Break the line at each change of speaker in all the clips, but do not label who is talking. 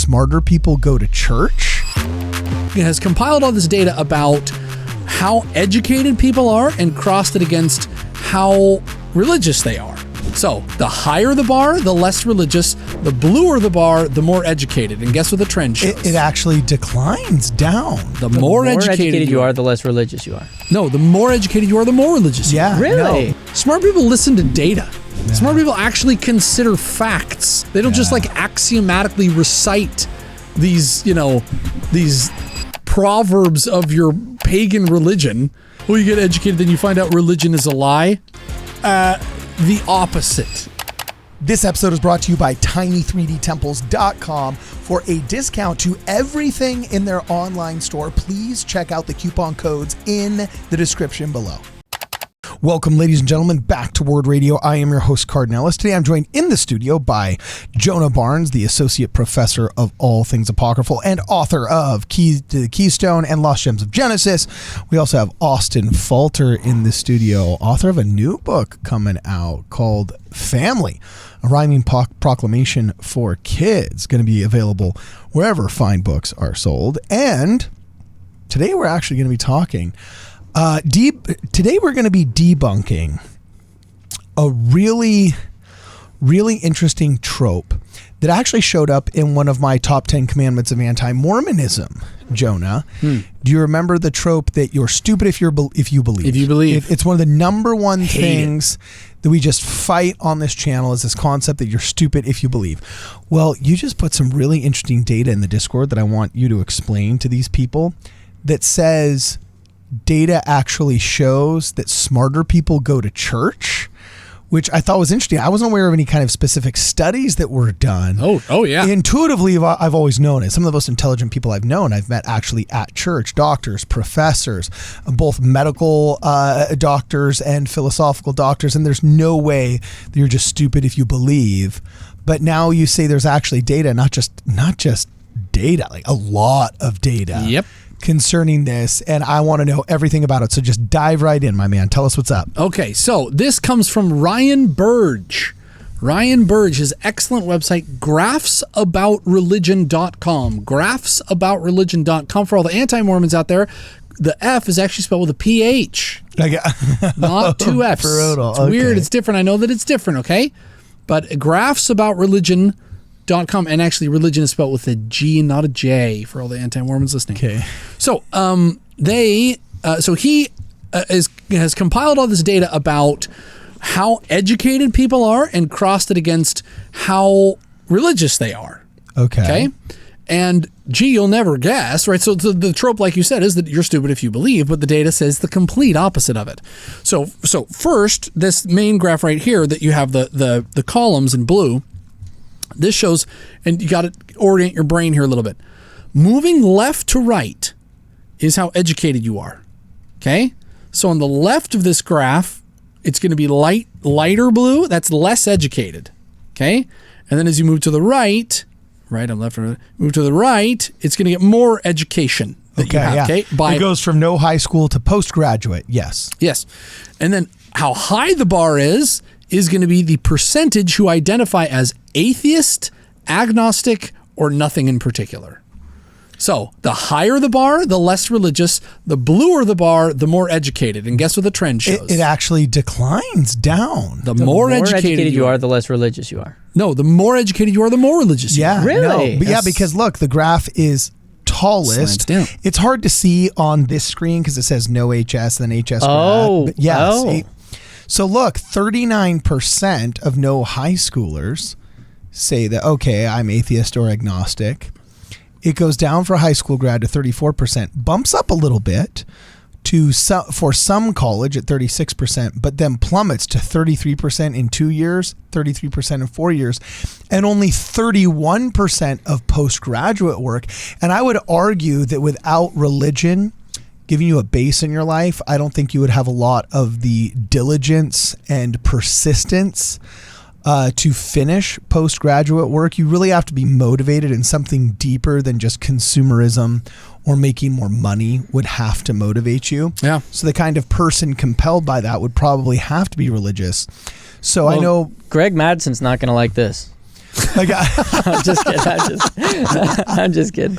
smarter people go to church?
It has compiled all this data about how educated people are and crossed it against how religious they are. So the higher the bar, the less religious. The bluer the bar, the more educated. And guess what the trend shows?
It actually declines down.
The more educated
you are, the less religious you are.
No, the more educated you are, the more religious you are.
Yeah.
Really?
No.
Smart people listen to data.
Yeah.
Smart people actually consider facts. They don't just like axiomatically recite these, these proverbs of your pagan religion. Well, you get educated, then you find out religion is a lie. The opposite.
This episode is brought to you by tiny3dtemples.com. For a discount to everything in their online store, please check out the coupon codes in the description below. Welcome, ladies and gentlemen, back to Word Radio. I am your host, Cardon Ellis. Today I'm joined in the studio by Jonah Barnes, the Associate Professor of All Things Apocryphal and author of Keys to the Keystone and Lost Gems of Genesis. We also have Austin Falter in the studio, author of a new book coming out called Family, a rhyming proclamation for kids, going to be available wherever fine books are sold. And today we're actually going to be talking today we're going to be debunking a really, really interesting trope that actually showed up in one of my top 10 commandments of anti-Mormonism, Jonah. Do you remember the trope that you're stupid if you believe?
If you believe.
It's one of the number one things that we just fight on this channel is this concept that you're stupid if you believe. Well, you just put some really interesting data in the Discord that I want you to explain to these people that says data actually shows that smarter people go to church, which I thought was interesting. I wasn't aware of any kind of specific studies that were done.
Oh yeah.
Intuitively, I've always known it. Some of the most intelligent people I've known, I've met actually at church, doctors, professors, both medical doctors and philosophical doctors. And there's no way that you're just stupid if you believe. But now you say there's actually data, not just data, like a lot of data.
Yep.
Concerning this, and I want to know everything about it. So just dive right in, my man. Tell us what's up.
Okay, so this comes from Ryan Burge. Ryan Burge, his excellent website, graphsaboutreligion.com. Graphsaboutreligion.com. For all the anti-Mormons out there, the F is actually spelled with a PH, not two Fs.
Brutal.
It's weird. It's different. I know that it's different, okay? But graphsaboutreligion.com, and actually religion is spelled with a G and not a J for all the anti-Mormons listening.
Okay.
So he has compiled all this data about how educated people are and crossed it against how religious they are. Okay. And you'll never guess, right? So the trope, like you said, is that you're stupid if you believe, but the data says the complete opposite of it. So first, this main graph right here that you have the columns in blue. This shows, and you got to orient your brain here a little bit. Moving left to right is how educated you are. Okay? So on the left of this graph, it's going to be lighter blue. That's less educated. Okay? And then as you move to the right, move to the right, it's going to get more education that you have.
Yeah.
Okay?
It goes from no high school to postgraduate. Yes.
Yes. And then how high the bar is going to be the percentage who identify as atheist, agnostic, or nothing in particular. So the higher the bar, the less religious. The bluer the bar, the more educated. And guess what the trend shows?
It actually declines down.
The more educated
you are, the less religious you are.
No, the more educated you are, the more religious you are.
Really?
No, but because look, the graph is tallest.
Slants down.
It's hard to see on this screen because it says no HS, then HS. But see? So look, 39% of no high schoolers say that, okay, I'm atheist or agnostic. It goes down for a high school grad to 34%, bumps up a little bit for some college at 36%, but then plummets to 33% in 2 years, 33% in 4 years, and only 31% of postgraduate work. And I would argue that without religion giving you a base in your life, I don't think you would have a lot of the diligence and persistence to finish postgraduate work. You really have to be motivated, and something deeper than just consumerism or making more money would have to motivate you.
Yeah.
So the kind of person compelled by that would probably have to be religious. So I know
Greg Madsen's not going to like this.
Like,
I'm just kidding. I'm just kidding.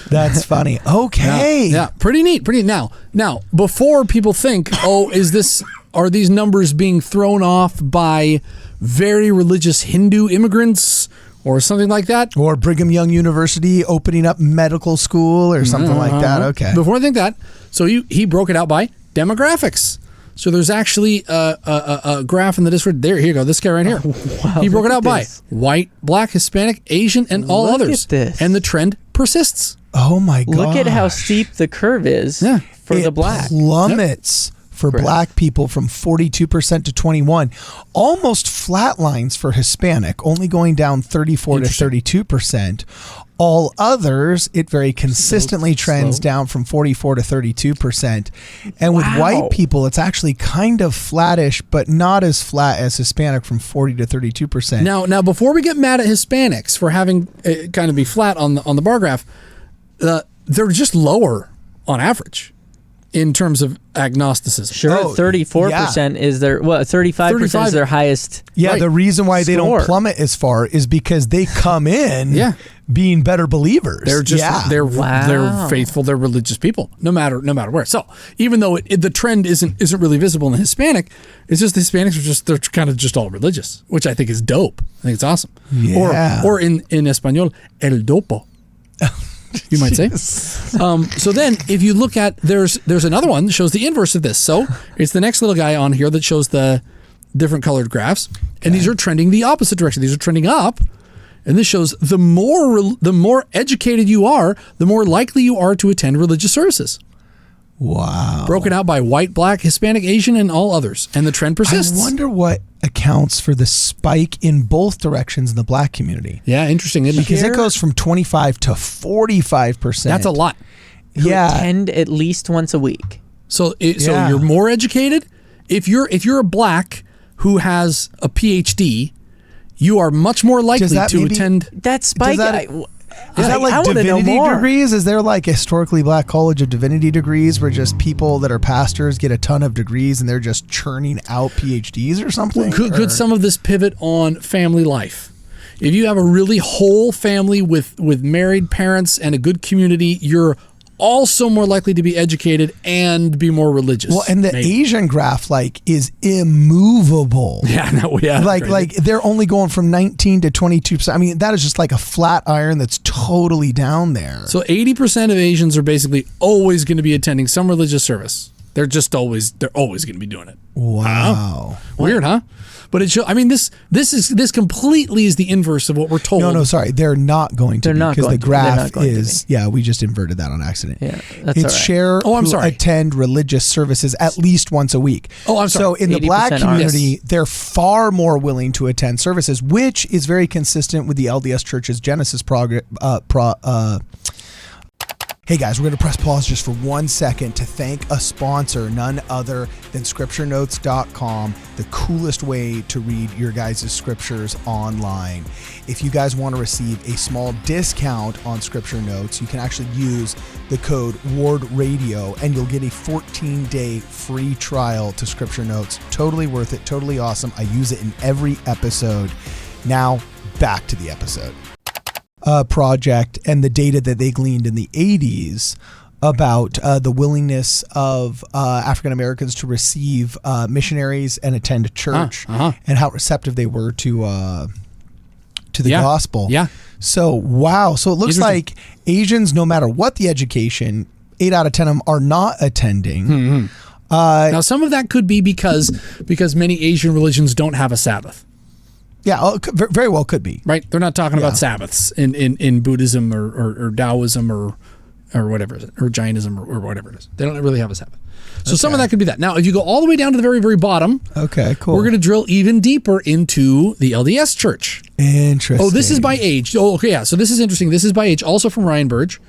that's funny. Okay.
Yeah, pretty neat. Pretty neat. Now, before people think, are these numbers being thrown off by very religious Hindu immigrants or something like that?
Or Brigham Young University opening up medical school or something like that. Okay.
Before I think that, so he broke it out by demographics. So there's actually a graph in the Discord. Here you go. This guy right here.
Wow,
he broke it out by white, black, Hispanic, Asian, and all
Look
others.
at this.
And the trend persists.
Oh my God.
Look at how steep the curve is for the black.
Plummets for black people from 42% to 21. Almost flatlines for Hispanic, only going down 34 to 32%. All others, it very consistently trends down from 44 to 32%. And with white people, it's actually kind of flattish, but not as flat as Hispanic from 40 to 32%.
Now, before we get mad at Hispanics for having it kind of be flat on the bar graph, they're just lower on average in terms of agnosticism.
Sure, 34% is their 35% is their highest.
Yeah,
Right.
the reason why they don't
Score.
plummet as far is because they come in being better believers.
They're just they're faithful, they're religious people, no matter where. So even though the trend isn't really visible in the Hispanic, it's just the Hispanics they're kind of just all religious, which I think is dope. I think it's awesome.
Yeah.
Or in Espanol, el dopo. You might say. So then, if you look at there's another one that shows the inverse of this. So it's the next little guy on here that shows the different colored graphs, and these are trending the opposite direction. These are trending up, and this shows the more educated you are, the more likely you are to attend religious services.
Wow.
Broken out by white, black, Hispanic, Asian, and all others, and the trend persists.
I wonder what accounts for the spike in both directions in the black community.
Yeah, interesting. Isn't it?
Because it goes from 25 to 45%.
That's a lot.
Attend at least once a week.
So you're more educated. If you're a black who has a PhD, you are much more likely to attend.
That spike.
Is that like
I wanna know
divinity
more.
degrees? Is there like a historically black college of divinity degrees where just people that are pastors get a ton of degrees and they're just churning out PhDs or something?
Could some of this pivot on family life? If you have a really whole family with married parents and a good community, you're also more likely to be educated and be more religious.
Well, and the Asian graph is immovable.
Yeah,
like they're only going from 19 to 22%. I mean, that is just like a flat iron that's totally down there.
So 80% of Asians are basically always going to be attending some religious service. They're always going to be doing it.
Wow.
Weird, huh? But it shows. I mean, this completely is the inverse of what we're told.
No, sorry, they're not going to. Because the graph is we just inverted that on accident.
Yeah, that's
it's
all right.
share who attend religious services at least once a week.
Oh, I'm sorry.
So in the black community, they're far more willing to attend services, which is very consistent with the LDS Church's Genesis Hey guys, we're going to press pause just for 1 second to thank a sponsor, none other than scripturenotes.com, the coolest way to read your guys' scriptures online. If you guys want to receive a small discount on Scripture Notes, you can actually use the code WARDRADIO and you'll get a 14-day free trial to Scripture Notes. Totally worth it, totally awesome. I use it in every episode. Now, back to the episode. Project and the data that they gleaned in the 80s about the willingness of African Americans to receive missionaries and attend church and how receptive they were to the gospel.
Yeah.
So, wow. So it looks like Asians, no matter what the education, 8 out of 10 of them are not attending.
Mm-hmm. Now, some of that could be because many Asian religions don't have a Sabbath.
Yeah, very well could be.
Right? They're not talking about Sabbaths in Buddhism or Taoism or whatever it is, or Jainism or whatever it is. They don't really have a Sabbath. So some of that could be that. Now, if you go all the way down to the very, very bottom,
okay, cool.
We're going to drill even deeper into the LDS Church.
Interesting.
Oh, this is by age. Oh, okay, yeah. So this is interesting. This is by age, also from Ryan Burge.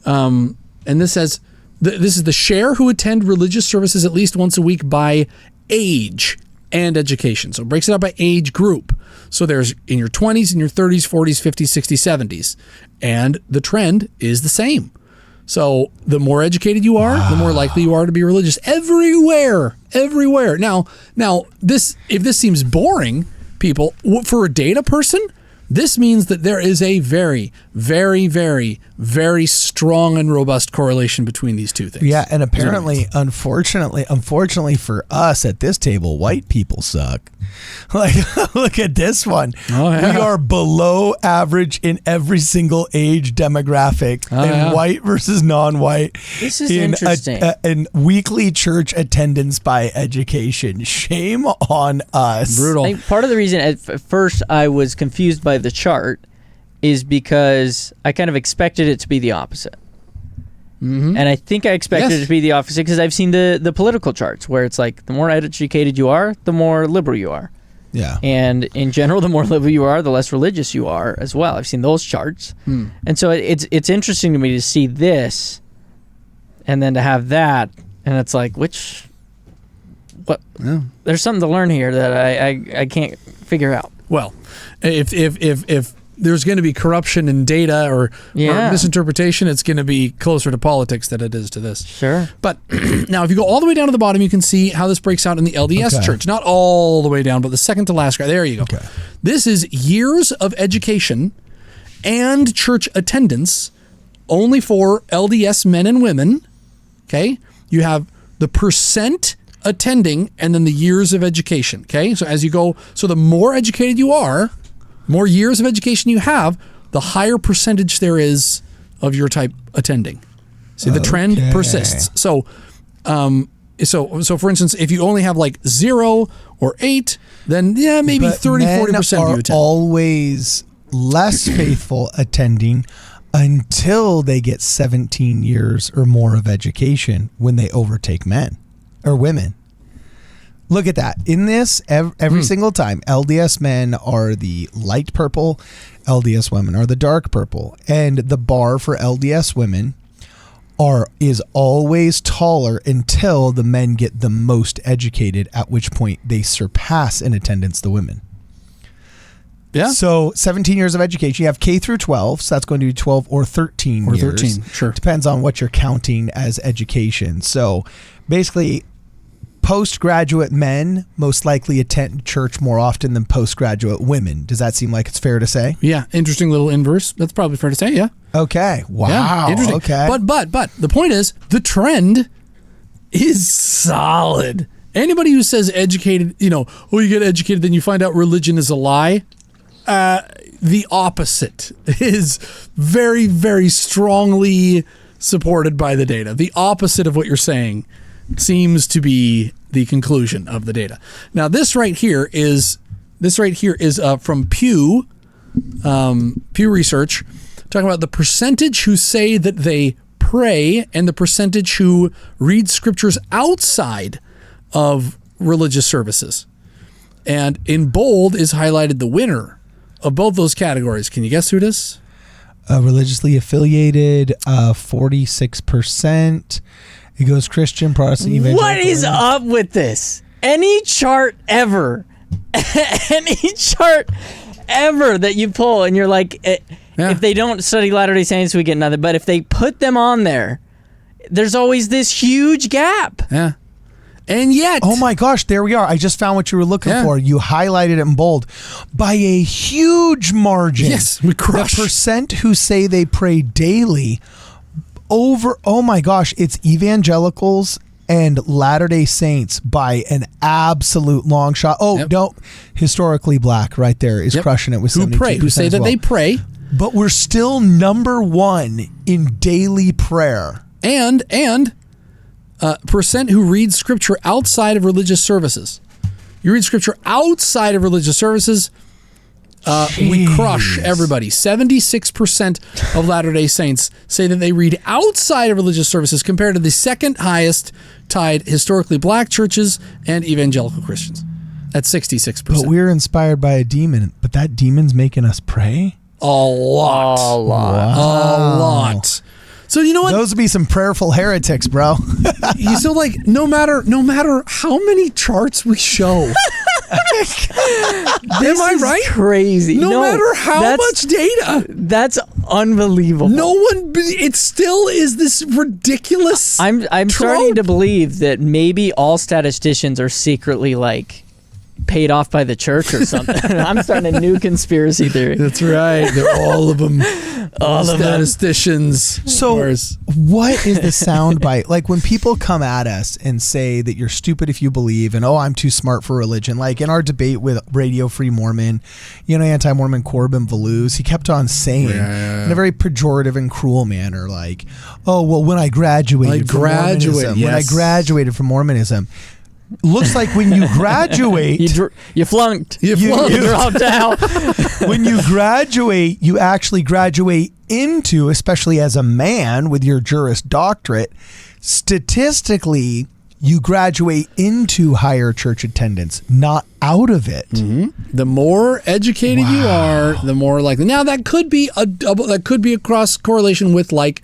And this says, this is the share who attend religious services at least once a week by age and education. So it breaks it up by age group. So there's in your 20s, in your 30s, 40s, 50s, 60s, 70s. And the trend is the same. So the more educated you are, the more likely you are to be religious everywhere. Now, if this seems boring, people, for a data person, This means that there is a very, very, very, very strong and robust correlation between these two things.
Yeah, and apparently, unfortunately for us at this table, white people suck. Like, look at this one.
Oh, yeah.
We are below average in every single age demographic, white versus non-white.
This is interesting.
In weekly church attendance by education. Shame on us.
Brutal.
I think part of the reason at first I was confused by the chart is because I kind of expected it to be the opposite. Mm-hmm. And I think I expected it to be the opposite because I've seen the political charts where it's like the more educated you are, the more liberal you are.
Yeah.
And in general, the more liberal you are, the less religious you are as well. I've seen those charts. And so it's interesting to me to see this and then to have that. And it's like, what? Yeah. There's something to learn here that I can't figure out.
Well, if there's going to be corruption in data or misinterpretation, it's going to be closer to politics than it is to this.
Sure.
But now, if you go all the way down to the bottom, you can see how this breaks out in the LDS church. Not all the way down, but the second to last graph. There you go. Okay. This is years of education and church attendance only for LDS men and women. Okay. You have the percent attending and then the years of education. Okay. So as you go, so the more educated you are, more years of education you have, the higher percentage there is of your type attending. See, the trend persists. So, so for instance, if you only have like 0 or 8, then maybe 30-40% of you attend.
Always less faithful attending until they get 17 years or more of education when they overtake men or women. Look at that. In this, every single time, LDS men are the light purple, LDS women are the dark purple. And the bar for LDS women is always taller until the men get the most educated, at which point they surpass in attendance the women. Yeah. So 17 years of education. You have K through 12, so that's going to be 12 or 13 years.
Or 13, sure.
Depends on what you're counting as education. So basically, postgraduate men most likely attend church more often than postgraduate women. Does that seem like it's fair to say?
Yeah. Interesting little inverse. That's probably fair to say, yeah.
Okay. Wow.
Yeah, interesting.
Okay.
But the point is, the trend is solid. Anybody who says educated, you get educated, then you find out religion is a lie. The opposite is very, very strongly supported by the data. The opposite of what you're saying seems to be the conclusion of the data. Now, this right here is from Pew Research, talking about the percentage who say that they pray and the percentage who read scriptures outside of religious services. And in bold is highlighted the winner of both those categories. Can you guess who it is?
Religiously affiliated, 46%. It goes Christian, Protestant, evangelical.
What is up with this? Any chart ever that you pull and you're like, if they don't study Latter-day Saints, we get nothing. But if they put them on there, there's always this huge gap.
Yeah. And yet...
Oh my gosh, there we are. I just found what you were looking for. You highlighted it in bold. By a huge margin.
Yes, we crush.
The percent who say they pray daily... oh my gosh, it's evangelicals and Latter-day Saints by an absolute long shot. No, historically black right there is crushing it with 72%.
Who pray, who say that they pray.
But we're still number one in daily prayer.
And percent who read scripture outside of religious services. You read scripture outside of religious services, we crush everybody. 76% of Latter-day Saints say that they read outside of religious services compared to the second highest tied historically black churches and evangelical Christians. That's 66%.
But we're inspired by a demon, but that demon's making us pray?
A lot.
Wow.
A lot. So you know what?
Those would be some prayerful heretics, bro.
So like, no matter how many charts we show, am I right?
Crazy.
No matter how much data,
that's unbelievable.
It still is this ridiculous.
I'm starting to believe that maybe all statisticians are secretly like paid off by the church or something. I'm starting a new conspiracy theory.
That's right. They're all of them.
All of them.
Statisticians.
So what is the soundbite? Like when people come at us and say that you're stupid if you believe and, oh, I'm too smart for religion. Like in our debate with Radio Free Mormon, anti-Mormon Corbin Valouz, he kept on saying in a very pejorative and cruel manner, like, oh, well, when I graduated from Mormonism, looks like when you graduate,
you flunked. You dropped out.
When you graduate, you actually graduate into, especially as a man with your Juris Doctorate, statistically, you graduate into higher church attendance, not out of it.
Mm-hmm. The more educated you are, the more likely. Now that could be a cross correlation with like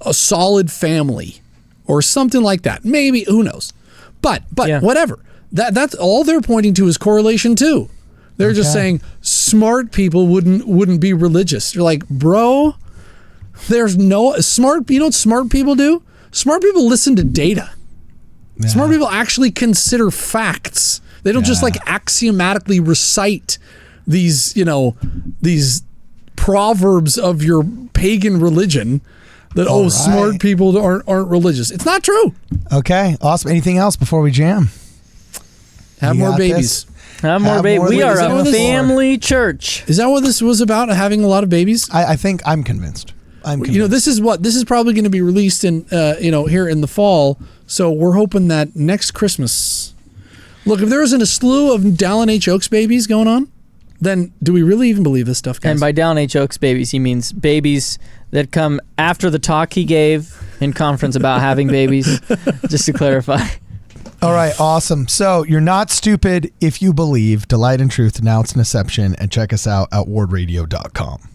a solid family or something like that. Maybe, who knows? But whatever. That's all they're pointing to is correlation too. They're just saying smart people wouldn't be religious. You're like, bro, there's no smart. You know what smart people do? Smart people listen to data. Yeah. Smart people actually consider facts. They don't just like axiomatically recite these proverbs of your pagan religion. That smart people aren't religious. It's not true.
Okay, awesome. Anything else before we jam?
Have more babies.
Have more babies. We are a family church.
Is that what this was about? Having a lot of babies?
I think I'm convinced.
This is probably going to be released in here in the fall. So we're hoping that next Christmas. Look, if there isn't a slew of Dallin H. Oaks babies going on, then do we really even believe this stuff, guys?
And by Dallin H. Oaks babies, he means babies that come after the talk he gave in conference about having babies, just to clarify.
All right, awesome. So you're not stupid if you believe. Delight in truth, denounce deception, and check us out at wardradio.com.